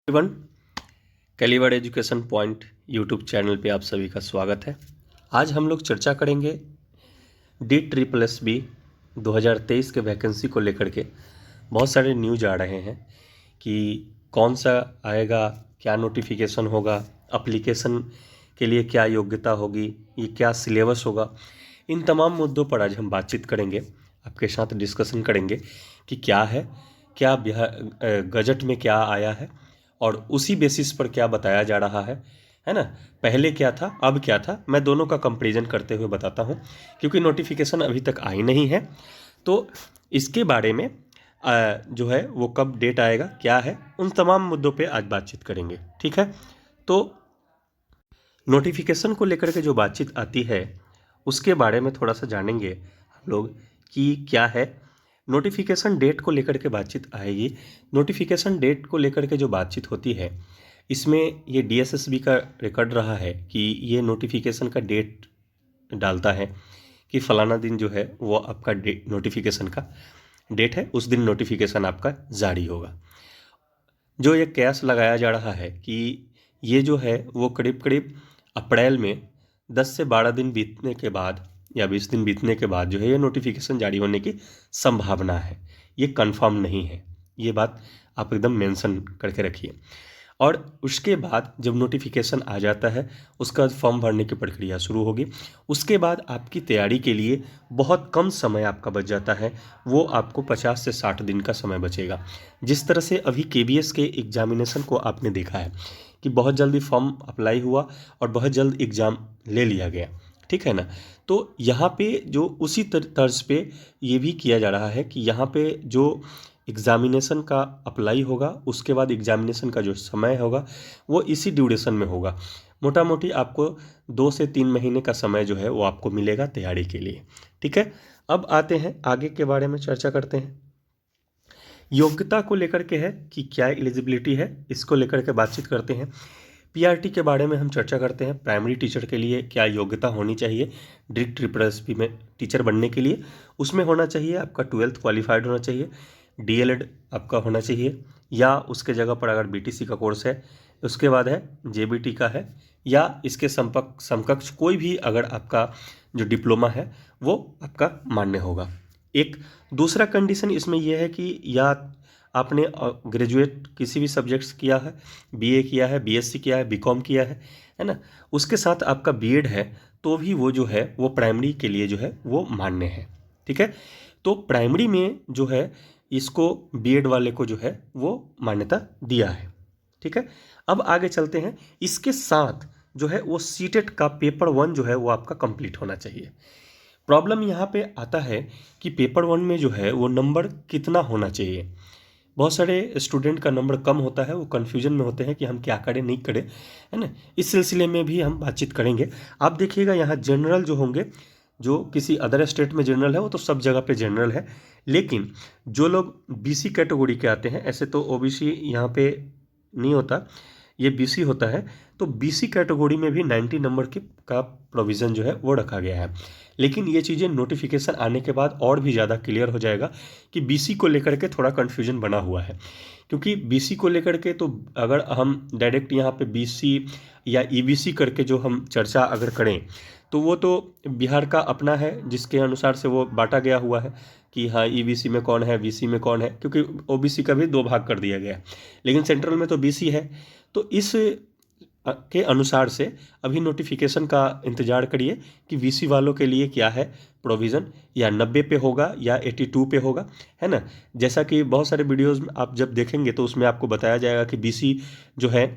Everyone, कैलीवर्ड education point YouTube channel पे आप सभी का स्वागत है। आज हम लोग चर्चा करेंगे DSSB 2023 के वैकेंसी को लेकर के। बहुत सारे न्यूज आ रहे हैं कि कौन सा आएगा, क्या नोटिफिकेशन होगा, एप्लीकेशन के लिए क्या योग्यता होगी, ये क्या सिलेबस होगा। इन तमाम मुद्दों पर आज हम बातचीत करेंगे, आपके साथ डिस्कशन करेंगे कि क्या है, क्या गजट में क्या आया है और उसी बेसिस पर क्या बताया जा रहा है ना। पहले क्या था, अब क्या था, मैं दोनों का कंपैरिजन करते हुए बताता हूँ, क्योंकि नोटिफिकेशन अभी तक आई नहीं है। तो इसके बारे में जो है वो कब डेट आएगा, क्या है, उन तमाम मुद्दों पे आज बातचीत करेंगे। ठीक है, तो नोटिफिकेशन को लेकर के जो बातचीत आती है उसके बारे में थोड़ा सा जानेंगे हम लोग कि क्या है। नोटिफिकेशन डेट को लेकर के बातचीत आएगी। नोटिफिकेशन डेट को लेकर के जो बातचीत होती है, इसमें ये DSSB का रिकॉर्ड रहा है कि ये नोटिफिकेशन का डेट डालता है कि फलाना दिन जो है वो आपका नोटिफिकेशन का डेट है, उस दिन नोटिफिकेशन आपका जारी होगा। जो ये कयास लगाया जा रहा है कि ये जो है वो करीब करीब अप्रैल में 10 से 12 दिन बीतने के बाद या 20 दिन बीतने के बाद जो है ये नोटिफिकेशन जारी होने की संभावना है। ये कंफर्म नहीं है, ये बात आप एकदम मेंशन करके रखिए। और उसके बाद जब नोटिफिकेशन आ जाता है उसका फॉर्म भरने की प्रक्रिया शुरू होगी। उसके बाद आपकी तैयारी के लिए बहुत कम समय आपका बच जाता है, वो आपको 50 से 60 दिन का समय बचेगा। जिस तरह से अभी KBS के एग्जामिनेशन को आपने देखा है कि बहुत जल्दी फॉर्म अप्लाई हुआ और बहुत जल्द एग्ज़ाम ले लिया गया, ठीक है ना। तो यहाँ पे जो उसी तर्ज पे ये भी किया जा रहा है कि यहाँ पे जो एग्ज़ामिनेशन का अप्लाई होगा उसके बाद एग्ज़ामिनेशन का जो समय होगा वो इसी ड्यूरेशन में होगा। मोटा मोटी आपको 2 से 3 महीने का समय जो है वो आपको मिलेगा तैयारी के लिए। ठीक है, अब आते हैं आगे के बारे में चर्चा करते हैं। योग्यता को लेकर के है कि क्या एलिजिबिलिटी है, इसको लेकर के बातचीत करते हैं। PRT के बारे में हम चर्चा करते हैं। प्राइमरी टीचर के लिए क्या योग्यता होनी चाहिए DSSB में टीचर बनने के लिए। उसमें होना चाहिए आपका 12th क्वालिफाइड होना चाहिए, DLED आपका होना चाहिए, या उसके जगह पर अगर BTC का कोर्स है, उसके बाद है JBT का है, या इसके समकक्ष कोई भी अगर आपका जो डिप्लोमा है वो आपका मान्य होगा। एक दूसरा कंडीशन इसमें यह है कि या आपने ग्रेजुएट किसी भी सब्जेक्ट्स किया है, BA किया है, BSc किया है, BCom किया है ना, उसके साथ आपका B.Ed है, तो भी वो जो है वो प्राइमरी के लिए जो है वो मान्य है। ठीक है, तो प्राइमरी में जो है इसको B.Ed वाले को जो है वो मान्यता दिया है। ठीक है, अब आगे चलते हैं। इसके साथ जो है वो CTET का पेपर 1 जो है वो आपका कंप्लीट होना चाहिए। प्रॉब्लम यहाँ पे आता है कि पेपर 1 में जो है वो नंबर कितना होना चाहिए। बहुत सारे स्टूडेंट का नंबर कम होता है, वो कन्फ्यूजन में होते हैं कि हम क्या करें नहीं करें, है ना। इस सिलसिले में भी हम बातचीत करेंगे। आप देखिएगा यहाँ जनरल जो होंगे, जो किसी अदर स्टेट में जनरल है वो तो सब जगह पे जनरल है, लेकिन जो लोग BC कैटेगरी के आते हैं, ऐसे तो OBC यहाँ पे नहीं होता, ये BC होता है, तो BC कैटेगरी में भी 90 नंबर की का प्रोविज़न जो है वो रखा गया है। लेकिन ये चीज़ें नोटिफिकेशन आने के बाद और भी ज़्यादा क्लियर हो जाएगा कि BC को लेकर के थोड़ा कन्फ्यूजन बना हुआ है। क्योंकि BC को लेकर के तो अगर हम डायरेक्ट यहाँ पे BC या EBC करके जो हम चर्चा अगर करें तो वो तो बिहार का अपना है, जिसके अनुसार से वो बांटा गया हुआ है कि हाँ EBC में कौन है, BC में कौन है, क्योंकि OBC का भी 2 भाग कर दिया गया है, लेकिन सेंट्रल में तो BC है। तो इस के अनुसार से अभी नोटिफिकेशन का इंतज़ार करिए कि BC वालों के लिए क्या है प्रोविज़न, या 90 पे होगा या 82 पे होगा, है ना। जैसा कि बहुत सारे वीडियोस में आप जब देखेंगे तो उसमें आपको बताया जाएगा कि BC जो है,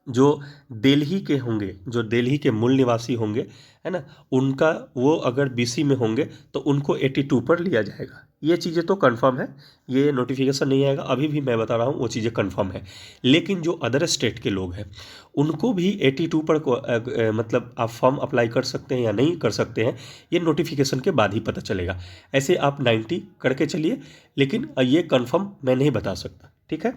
जो दिल्ली के होंगे, जो दिल्ली के मूल निवासी होंगे, है ना, उनका वो अगर BC में होंगे तो उनको 82 पर लिया जाएगा। ये चीज़ें तो कंफर्म है, ये नोटिफिकेशन नहीं आएगा, अभी भी मैं बता रहा हूँ वो चीज़ें कंफर्म है। लेकिन जो अदर स्टेट के लोग हैं उनको भी 82 पर मतलब आप फॉर्म अप्लाई कर सकते हैं या नहीं कर सकते हैं, ये नोटिफिकेशन के बाद ही पता चलेगा। ऐसे आप 90 करके चलिए, लेकिन ये कंफर्म मैं नहीं बता सकता। ठीक है,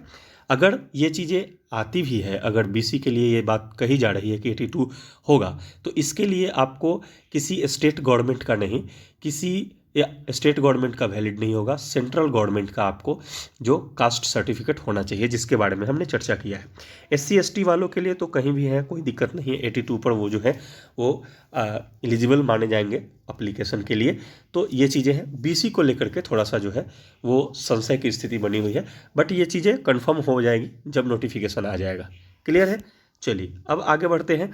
अगर ये चीज़ें आती भी है, अगर BC के लिए ये बात कही जा रही है कि 82 होगा, तो इसके लिए आपको किसी स्टेट गवर्नमेंट का नहीं, किसी या स्टेट गवर्नमेंट का वैलिड नहीं होगा, सेंट्रल गवर्नमेंट का आपको जो कास्ट सर्टिफिकेट होना चाहिए, जिसके बारे में हमने चर्चा किया है। SC ST वालों के लिए तो कहीं भी है, कोई दिक्कत नहीं है, 82 पर वो जो है वो एलिजिबल माने जाएंगे अप्लीकेशन के लिए। तो ये चीज़ें हैं। BC को लेकर के थोड़ा सा जो है वो संशय की स्थिति बनी हुई है, बट ये चीज़ें कन्फर्म हो जाएगी जब नोटिफिकेशन आ जाएगा। क्लियर है? चलिए अब आगे बढ़ते हैं।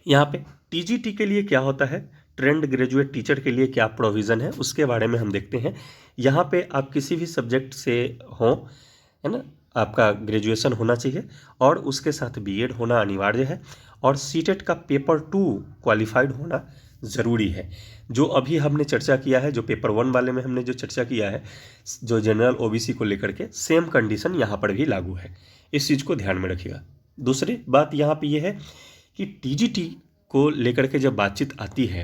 यहाँ पे TGT के लिए क्या होता है, ट्रेंड ग्रेजुएट टीचर के लिए क्या प्रोविज़न है, उसके बारे में हम देखते हैं। यहाँ पे आप किसी भी सब्जेक्ट से हों, है ना, आपका ग्रेजुएशन होना चाहिए और उसके साथ B.Ed होना अनिवार्य है, और CTET का पेपर 2 क्वालिफाइड होना ज़रूरी है। जो अभी हमने चर्चा किया है, जो पेपर 1 वाले में हमने जो चर्चा किया है, जो जनरल OBC को लेकर के, सेम कंडीशन यहाँ पर भी लागू है। इस चीज़ को ध्यान में रखिएगा। दूसरी बात यहाँ पे ये है कि TGT को लेकर के जब बातचीत आती है,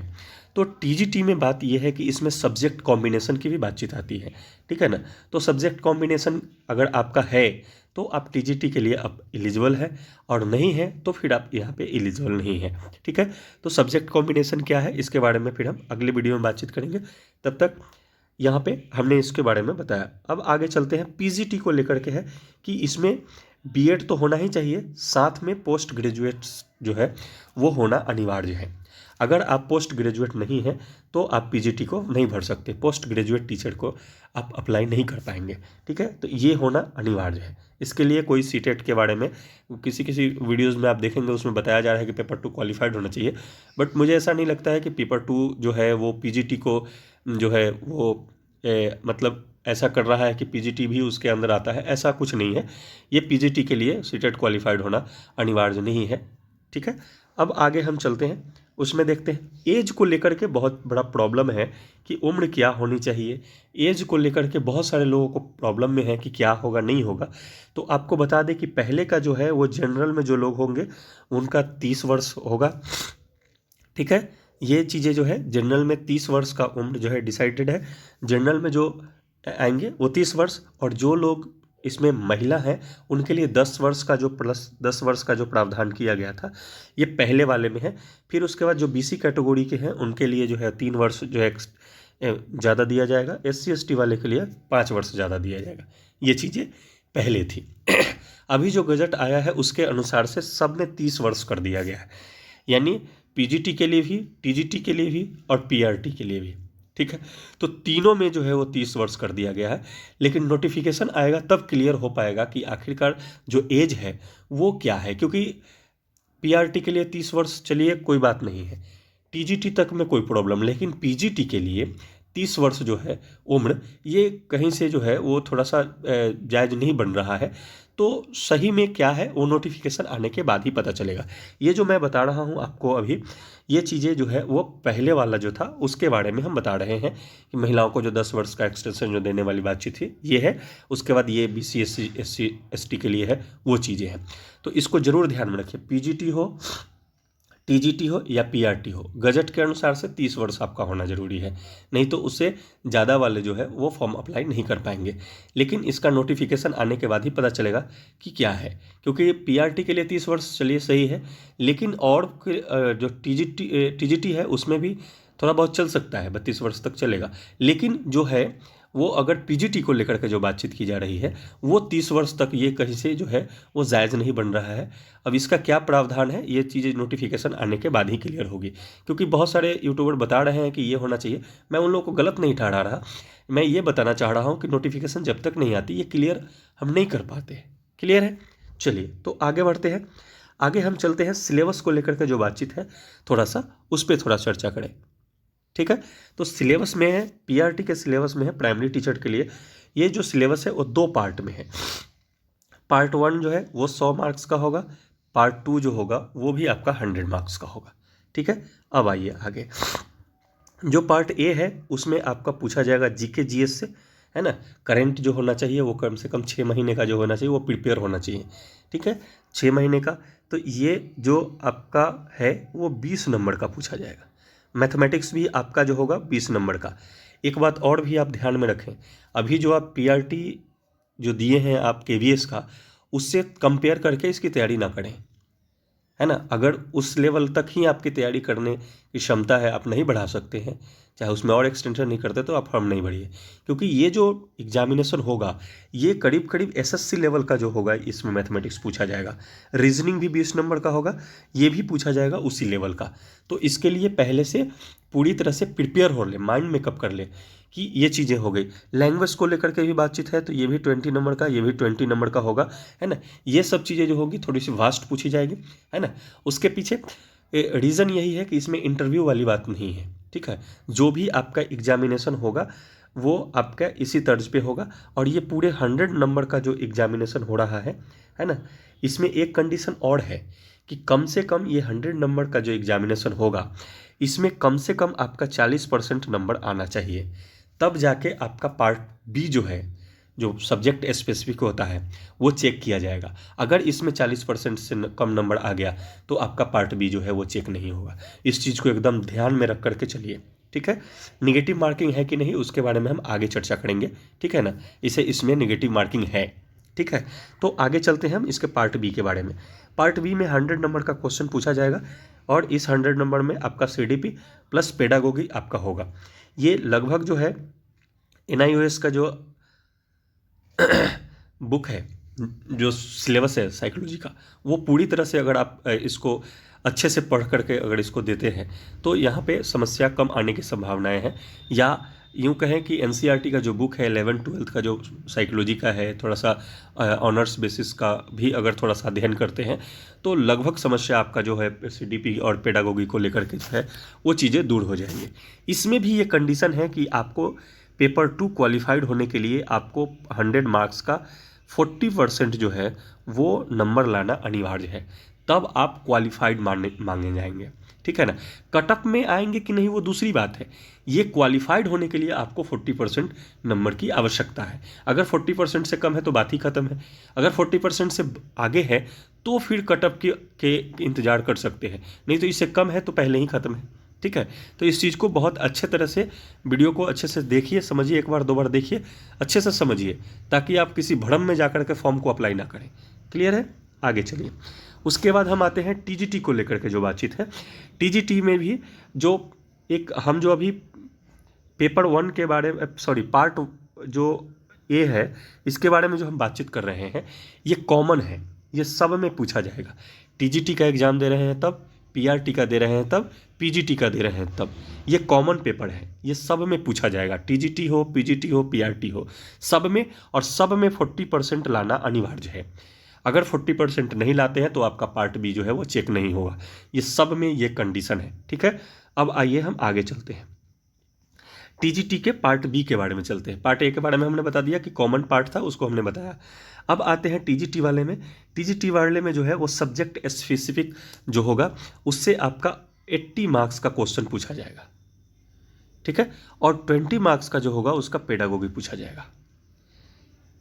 तो TGT में बात यह है कि इसमें सब्जेक्ट कॉम्बिनेशन की भी बातचीत आती है। ठीक है ना? तो सब्जेक्ट कॉम्बिनेशन अगर आपका है तो आप TGT के लिए आप एलिजिबल है, और नहीं है तो फिर आप यहाँ पे एलिजिबल नहीं है। ठीक है? तो सब्जेक्ट कॉम्बिनेशन क्या है, इसके बारे में फिर हम अगले वीडियो में बातचीत करेंगे। तब तक यहाँ पे हमने इसके बारे में बताया। अब आगे चलते हैं। PGT को लेकर के है कि इसमें B.Ed तो होना ही चाहिए, साथ में पोस्ट ग्रेजुएट जो है वो होना अनिवार्य है। अगर आप पोस्ट ग्रेजुएट नहीं हैं तो आप PGT को नहीं भर सकते, पोस्ट ग्रेजुएट टीचर को आप अप्लाई नहीं कर पाएंगे। ठीक है? तो ये होना अनिवार्य है। इसके लिए कोई CTET के बारे में किसी किसी वीडियोज़ में आप देखेंगे, उसमें बताया जा रहा है कि पेपर 2 क्वालिफाइड होना चाहिए, बट मुझे ऐसा नहीं लगता है कि पेपर 2 जो है वो PGT को जो है वो मतलब ऐसा कर रहा है कि PGT भी उसके अंदर आता है। ऐसा कुछ नहीं है। ये PGT के लिए CTET क्वालिफाइड होना अनिवार्य नहीं है। ठीक है? अब आगे हम चलते हैं, उसमें देखते हैं एज को लेकर के बहुत बड़ा प्रॉब्लम है कि उम्र क्या होनी चाहिए। एज को लेकर के बहुत सारे लोगों को प्रॉब्लम में है कि क्या होगा नहीं होगा। तो आपको बता दें कि पहले का जो है वो जनरल में जो लोग होंगे उनका 30 वर्ष होगा। ठीक है? ये चीज़ें जो है जनरल में 30 वर्ष का उम्र जो है डिसाइडेड है। जनरल में जो आएंगे वो 30 वर्ष, और जो लोग इसमें महिला हैं उनके लिए 10 वर्ष का जो प्लस 10 वर्ष का जो प्रावधान किया गया था, ये पहले वाले में है। फिर उसके बाद जो BC कैटेगरी के हैं उनके लिए जो है 3 वर्ष जो है ज़्यादा दिया जाएगा। SC ST वाले के लिए 5 वर्ष ज़्यादा दिया जाएगा। ये चीज़ें पहले थी। अभी जो गजट आया है उसके अनुसार से सब में 30 वर्ष कर दिया गया है, यानी PGT के लिए भी, TGT के लिए भी और PRT के लिए भी। ठीक है? तो तीनों में जो है वो 30 वर्ष कर दिया गया है। लेकिन नोटिफिकेशन आएगा तब क्लियर हो पाएगा कि आखिरकार जो एज है वो क्या है, क्योंकि PRT के लिए 30 वर्ष चलिए कोई बात नहीं है, TGT तक में कोई प्रॉब्लम, लेकिन PGT के लिए 30 वर्ष जो है उम्र, ये कहीं से जो है वो थोड़ा सा जायज़ नहीं बन रहा है। तो सही में क्या है वो नोटिफिकेशन आने के बाद ही पता चलेगा। ये जो मैं बता रहा हूँ आपको अभी, ये चीज़ें जो है वो पहले वाला जो था उसके बारे में हम बता रहे हैं कि महिलाओं को जो 10 वर्ष का एक्सटेंशन जो देने वाली बातचीत थी ये है। उसके बाद ये BC SC ST के लिए है, वो चीज़ें हैं। तो इसको ज़रूर ध्यान में रखिए। PGT हो, TGT हो या PRT हो, गजट के अनुसार से 30 वर्ष आपका होना जरूरी है, नहीं तो उससे ज़्यादा वाले जो है वो फॉर्म अप्लाई नहीं कर पाएंगे। लेकिन इसका नोटिफिकेशन आने के बाद ही पता चलेगा कि क्या है, क्योंकि PRT के लिए 30 वर्ष चलिए सही है, लेकिन और जो TGT है उसमें भी थोड़ा बहुत चल सकता है, 32 वर्ष तक चलेगा। लेकिन जो है वो अगर PGT को लेकर के जो बातचीत की जा रही है वो 30 वर्ष तक ये कहीं से जो है वो जायज़ नहीं बन रहा है। अब इसका क्या प्रावधान है ये चीज़ें नोटिफिकेशन आने के बाद ही क्लियर होगी, क्योंकि बहुत सारे यूट्यूबर बता रहे हैं कि ये होना चाहिए। मैं उन लोगों को गलत नहीं ठहरा रहा, मैं ये बताना चाह रहा हूँ कि नोटिफिकेशन जब तक नहीं आती ये क्लियर हम नहीं कर पाते। क्लियर है? चलिए तो आगे बढ़ते हैं। आगे हम चलते हैं, सिलेबस को लेकर के जो बातचीत है थोड़ा सा उस पर थोड़ा चर्चा करें। ठीक है? तो सिलेबस में है, PRT के सिलेबस में है प्राइमरी टीचर के लिए, ये जो सिलेबस है वो 2 पार्ट में है। पार्ट 1 जो है वो 100 मार्क्स का होगा, पार्ट 2 जो होगा वो भी आपका 100 मार्क्स का होगा। ठीक है? अब आइए आगे। जो पार्ट A है उसमें आपका पूछा जाएगा GK GS से, है ना। करेंट जो होना चाहिए वो कम से कम 6 महीने का जो होना चाहिए वो प्रिपेयर होना चाहिए। ठीक है? 6 महीने का। तो ये जो आपका है वो 20 नंबर का पूछा जाएगा। मैथमेटिक्स भी आपका जो होगा 20 नंबर का। एक बात और भी आप ध्यान में रखें, अभी जो आप PRT जो दिए हैं आप KVS का, उससे कंपेयर करके इसकी तैयारी ना करें। है ना। अगर उस लेवल तक ही आपकी तैयारी करने की क्षमता है, आप नहीं बढ़ा सकते हैं, चाहे उसमें और एक्सटेंशन नहीं करते, तो आप फॉर्म नहीं भरिए, क्योंकि ये जो एग्जामिनेशन होगा ये करीब करीब एसएससी लेवल का जो होगा, इसमें मैथमेटिक्स पूछा जाएगा, रीजनिंग भी 20 नंबर का होगा, ये भी पूछा जाएगा उसी लेवल का। तो इसके लिए पहले से पूरी तरह से प्रिपेयर हो ले, माइंड मेकअप कर ले कि ये चीज़ें हो गई। लैंग्वेज को लेकर के भी बातचीत है, तो ये भी 20 नंबर का, ये भी 20 नंबर का होगा, है ना। ये सब चीज़ें जो होगी थोड़ी सी वास्ट पूछी जाएगी, है ना। उसके पीछे रीज़न यही है कि इसमें इंटरव्यू वाली बात नहीं है, ठीक है। जो भी आपका एग्जामिनेशन होगा वो आपका इसी तर्ज पे होगा। और ये पूरे 100 नंबर का जो एग्जामिनेशन हो रहा है ना, इसमें एक कंडीशन और है कि कम से कम ये 100 नंबर का जो एग्जामिनेशन होगा इसमें कम से कम आपका 40% नंबर आना चाहिए, तब जाके आपका पार्ट बी जो है, जो सब्जेक्ट स्पेसिफिक होता है, वो चेक किया जाएगा। अगर इसमें 40% से कम नंबर आ गया तो आपका पार्ट बी जो है वो चेक नहीं होगा। इस चीज़ को एकदम ध्यान में रख करके चलिए, ठीक है। निगेटिव मार्किंग है कि नहीं उसके बारे में हम आगे चर्चा करेंगे, ठीक है ना। इसमें निगेटिव मार्किंग है, ठीक है। तो आगे चलते हैं हम इसके पार्ट बी के बारे में। पार्ट बी में 100 नंबर का क्वेश्चन पूछा जाएगा और इस 100 नंबर में आपका सीडीपी प्लस पेडागोगी आपका होगा। ये लगभग जो है एनआईओएस का जो बुक है, जो सिलेबस है साइकोलॉजी का, वो पूरी तरह से अगर आप इसको अच्छे से पढ़ करके अगर इसको देते हैं तो यहाँ पे समस्या कम आने की संभावनाएं हैं। या यूँ कहें कि एनसीईआरटी का जो बुक है 11-12 का जो साइकोलॉजी का है, थोड़ा सा ऑनर्स बेसिस का भी अगर थोड़ा सा अध्ययन करते हैं तो लगभग समस्या आपका जो है सीडीपी और पेडागोगी को लेकर के जो है वो चीज़ें दूर हो जाएंगी। इसमें भी ये कंडीशन है कि आपको पेपर 2 क्वालिफाइड होने के लिए आपको 100 मार्क्स का 40% जो है वो नंबर लाना अनिवार्य है, तब आप क्वालिफाइड मांगे जाएंगे, ठीक है ना। कटअप में आएंगे कि नहीं वो दूसरी बात है, ये क्वालिफाइड होने के लिए आपको 40% नंबर की आवश्यकता है। अगर 40% से कम है तो बात ही खत्म है, अगर 40% से आगे है तो फिर कटअप के इंतजार कर सकते हैं, नहीं तो इससे कम है तो पहले ही खत्म है, ठीक है। तो इस चीज़ को बहुत अच्छे तरह से वीडियो को अच्छे से देखिए, समझिए, एक बार दो बार देखिए, अच्छे से समझिए, ताकि आप किसी भ्रम में जाकर के फॉर्म को अप्लाई ना करें। क्लियर है, आगे चलिए। उसके बाद हम आते हैं टीजीटी को लेकर के जो बातचीत है। टीजीटी में भी जो एक हम जो अभी पेपर 1 के बारे में, सॉरी पार्ट जो ए है, इसके बारे में जो हम बातचीत कर रहे हैं ये कॉमन है, ये सब में पूछा जाएगा। टीजीटी का एग्ज़ाम दे रहे हैं तब, पीआरटी का दे रहे हैं तब, पीजीटी का दे रहे हैं तब, ये कॉमन पेपर है, ये सब में पूछा जाएगा। टीजीटी हो, पीजीटी हो, पीआरटी हो, सब में, और सब में 40% लाना अनिवार्य है। अगर 40% नहीं लाते हैं तो आपका पार्ट बी जो है वो चेक नहीं होगा। ये सब में ये कंडीशन है, ठीक है। अब आइए हम आगे चलते हैं, टीजीटी के पार्ट बी के बारे में चलते हैं। पार्ट ए के बारे में हमने बता दिया कि कॉमन पार्ट था, उसको हमने बताया। अब आते हैं टीजीटी वाले में। टीजीटी वाले में जो है वो सब्जेक्ट स्पेसिफिक जो होगा उससे आपका 80 मार्क्स का क्वेश्चन पूछा जाएगा, ठीक है। और 20 मार्क्स का जो होगा उसका पेडागोगी पूछा जाएगा,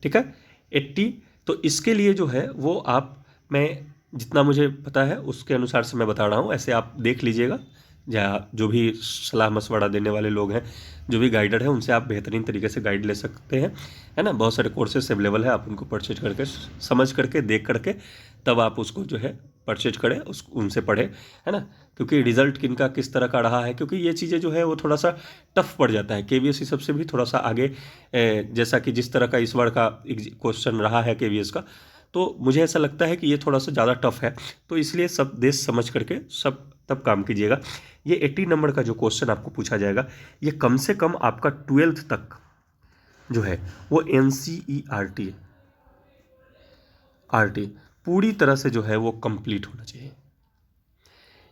ठीक है। 80, तो इसके लिए जो है वो आप, मैं जितना मुझे पता है उसके अनुसार से मैं बता रहा हूँ, ऐसे आप देख लीजिएगा, या जो भी सलाह मशवरा देने वाले लोग हैं, जो भी गाइडर है, उनसे आप बेहतरीन तरीके से गाइड ले सकते हैं, है ना। बहुत सारे कोर्सेस अवेलेबल है, आप उनको परचेज करके, समझ करके, देख करके तब आप उसको जो है परचेज करें, उनसे पढ़ें, है ना। क्योंकि रिजल्ट किनका किस तरह का रहा है, क्योंकि ये चीज़ें जो है वो थोड़ा सा टफ पड़ जाता है। केवीएस सबसे भी थोड़ा सा आगे, जैसा कि जिस तरह का इस बार का क्वेश्चन रहा है केवीएस का, तो मुझे ऐसा लगता है कि ये थोड़ा सा ज़्यादा टफ है, तो इसलिए सब देश समझ करके सब तब काम कीजिएगा। ये 80 नंबर का जो क्वेश्चन आपको पूछा जाएगा, ये कम से कम आपका 12th तक जो है वो एनसीईआरटी पूरी तरह से जो है वो कंप्लीट होना चाहिए,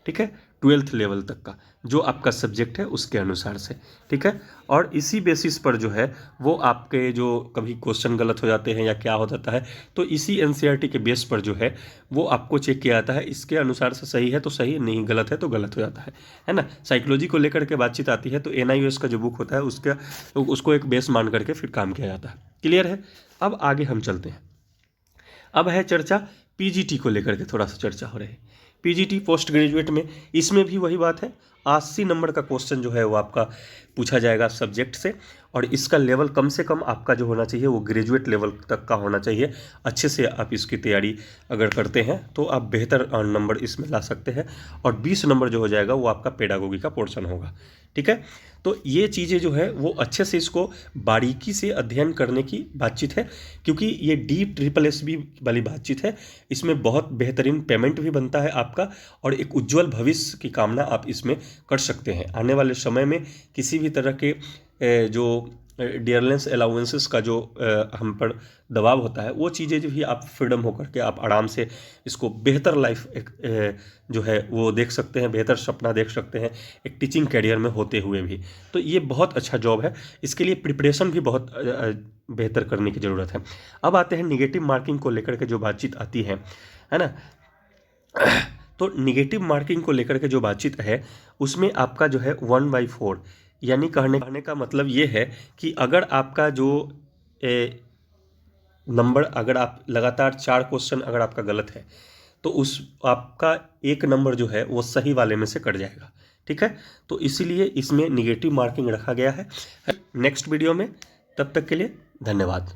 ठीक है। 12th लेवल तक का जो आपका सब्जेक्ट है उसके अनुसार से, ठीक है। और इसी बेसिस पर जो है वो आपके जो कभी क्वेश्चन गलत हो जाते हैं या क्या हो जाता है, तो इसी एनसीईआरटी के बेस पर जो है वो आपको चेक किया जाता है। इसके अनुसार से सही है तो सही, नहीं गलत है तो गलत हो जाता है ना। साइकोलॉजी को लेकर के बातचीत आती है तो एनआईओएस का जो बुक होता है उसको एक बेस मान करके फिर काम किया जाता है। क्लियर है। अब आगे हम चलते हैं। अब है चर्चा पीजीटी को लेकर के, थोड़ा सा चर्चा हो रही है। पीजीटी पोस्ट ग्रेजुएट में, इसमें भी वही बात है, 80 नंबर का क्वेश्चन जो है वो आपका पूछा जाएगा सब्जेक्ट से, और इसका लेवल कम से कम आपका जो होना चाहिए वो ग्रेजुएट लेवल तक का होना चाहिए। अच्छे से आप इसकी तैयारी अगर करते हैं तो आप बेहतर नंबर इसमें ला सकते हैं, और 20 नंबर जो हो जाएगा वो आपका पेडागोगी का पोर्शन होगा। ठीक है, तो ये चीज़ें जो है वो अच्छे से इसको बारीकी से अध्ययन करने की बातचीत है, क्योंकि ये DSSS वाली बातचीत है। इसमें बहुत बेहतरीन पेमेंट भी बनता है आपका, और एक उज्जवल भविष्य की कामना आप इसमें कर सकते हैं। आने वाले समय में किसी भी तरह के जो डियरलेंस अलाउंसेस का जो हम पर दबाव होता है, वो चीज़ें जो भी आप फ्रीडम होकर के आप आराम से इसको बेहतर लाइफ एक जो है वो देख सकते हैं, बेहतर सपना देख सकते हैं एक टीचिंग कैरियर में होते हुए भी। तो ये बहुत अच्छा जॉब है, इसके लिए प्रिपरेशन भी बहुत बेहतर करने की ज़रूरत है। अब आते हैं निगेटिव मार्किंग को लेकर के जो बातचीत आती है ना। तो निगेटिव मार्किंग को लेकर के जो बातचीत है उसमें आपका जो है 1/4, यानी कहने का मतलब ये है कि अगर आपका जो नंबर, अगर आप लगातार 4 क्वेश्चन अगर आपका गलत है तो उस आपका 1 नंबर जो है वो सही वाले में से कट जाएगा। ठीक है, तो इसीलिए इसमें निगेटिव मार्किंग रखा गया है। नेक्स्ट वीडियो में, तब तक के लिए धन्यवाद।